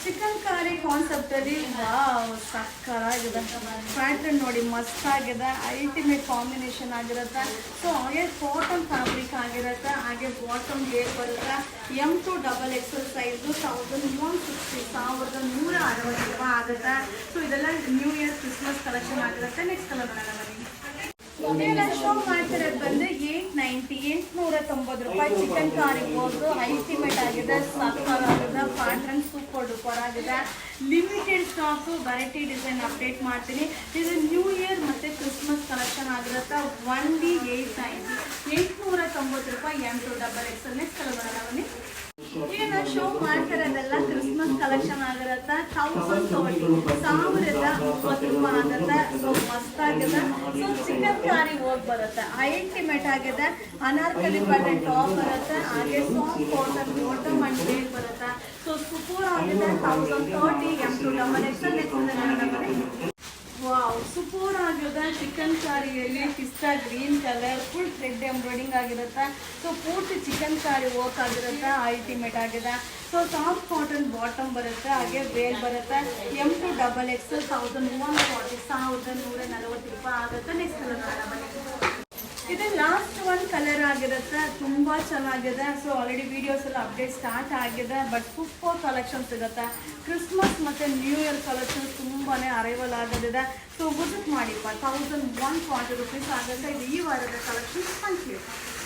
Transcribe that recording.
Chicken ಕಾರಿ concept ಅಲ್ಲಿ wow ಸಕ್ಕತ್ತಾಗಿದೆ. ಪ್ಯಾಟರ್ನ್ ನೋಡಿ ಮಸ್ತ್ ಆಗಿದೆ, ಅಲ್ಟಿಮೇಟ್ ಕಾಂಬಿನೇಷನ್ ಆಗಿರುತ್ತೆ. ಸೊ ಹಾಗೆ ಕಾಟನ್ ಫ್ಯಾಬ್ರಿಕ್ ಆಗಿರುತ್ತೆ, ಹಾಗೆ ಬಾಟಮ್ ಗೇರ್ ಬರುತ್ತೆ. M2XXL ಸೈಜು 1160 ರೂಪಾಯಿ ಆಗುತ್ತೆ. ಸೊ ಇದೆಲ್ಲ ನ್ಯೂ ಇಯರ್ ಕ್ರಿಸ್ಮಸ್ ಕಲೆಕ್ಷನ್ ಆಗಿರುತ್ತೆ. ನೆಕ್ಸ್ಟ್ ಕಲರ್ ಬರೋಣ ಬನ್ನಿ. ಶೋ ಮಾಡ್ತಿರೋದು ಬಂದು 890 ರೂಪಾಯಿ ಚಿಕನ್ ಕಾರಿ ಬೋರ್ಡು ಅಲ್ಟಿಮೇಟ್ ಆಗಿದೆ, ಸಕ್ಕತ್ತಾಗಿದೆ. ಪ್ಯಾಟರ್ನ್ ಸೂಪರ್ ಡೂಪರ್ ಆಗಿದೆ. Limited stock, variety design update ಮಾಡ್ತೀನಿ. ಇದು ನ್ಯೂ ಇಯರ್ ಮತ್ತು ಕ್ರಿಸ್ಮಸ್ ಕಲೆಕ್ಷನ್ ಆಗಿರುತ್ತೆ. 890 ರೂಪಾಯಿ M2XXL. ನೆಕ್ಸ್ಟ್ ಕಲರ್ ಬರೋಣ ಬನ್ನಿ. ಈಗ ನಾನು ಶೋ ಮಾಡ್ತಿರೋದೆಲ್ಲ ಕ್ರಿಸ್ಮಸ್ ಕಲೆಕ್ಷನ್ ಆಗಿರುತ್ತೆ. 1030 ರೂಪಾಯಿ ಆಗುತ್ತೆ. ಸೊ ಮಸ್ತ್ ಆಗಿದೆ. ಸೊ ಚಿಕನ್ ಕಾರಿ ಹೋಗಿ ಬರುತ್ತೆ, ಅಲ್ಟಿಮೇಟ್ ಆಗಿದೆ. ಅನಾರ್ಕಲಿ ಪ್ಯಾಟರ್ನ್ ಟಾಪ್ ಬರುತ್ತೆ, ಹಾಗೆ soft cotton bottom and veil ಬರುತ್ತೆ. ಸೊ ಸೂಪರ್ ಆಗಿದೆ. 1030 M2XXL. ನೆಕ್ಸ್ಟ್ ವಾವ್ ಸೂಪರ್ ಆಗಿದೆ. ಚಿಕನ್ ಕಾರಿಯಲ್ಲಿ pista green colour full thread embroidering ಆಗಿರುತ್ತೆ. ಸೊ ಪೂರ್ತಿ ಚಿಕನ್ ಕಾರಿ ವರ್ಕ್ ಆಗಿರುತ್ತೆ, ಅಲ್ಟಿಮೇಟ್ ಆಗಿದೆ. ಸೊ ಸಾಫ್ಟ್ ಕಾಟನ್ ಬಾಟಮ್ ಬರುತ್ತೆ, ಹಾಗೆ ವೇಲ್ ಬರುತ್ತೆ. M2XXL 1140 ರೂಪಾಯಿ ಆಗುತ್ತೆ. ನೆಕ್ಸ್ಟ್ ಕಲರ್ ಬನ್ನಿ. ಇದು ಲಾಸ್ಟ್ ಒನ್ ಕಲರ್ ಆಗಿರುತ್ತೆ, ತುಂಬ ಚೆನ್ನಾಗಿದೆ. ಸೊ ಆಲ್ರೆಡಿ ವಿಡಿಯೋಸ್ ಎಲ್ಲ ಅಪ್ಡೇಟ್ ಸ್ಟಾರ್ಟ್ ಆಗಿದೆ, ಬಟ್ ಸೂಪರ್ ಕಲೆಕ್ಷನ್ ಸಿಗುತ್ತೆ. ಕ್ರಿಸ್ಮಸ್ ಮತ್ತು ನ್ಯೂ ಇಯರ್ ಕಲೆಕ್ಷನ್ ತುಂಬಾ ಅರೈವಲ್ ಆಗೋದಿದೆ. ಸೊ ವಿಸಿಟ್ ಮಾಡಿಪ್ಪ. 1140 ರೂಪೀಸ್ ಆಗುತ್ತೆ. ಇದು ಈ ವಾರದ ಕಲೆಕ್ಷನ್. Thank you.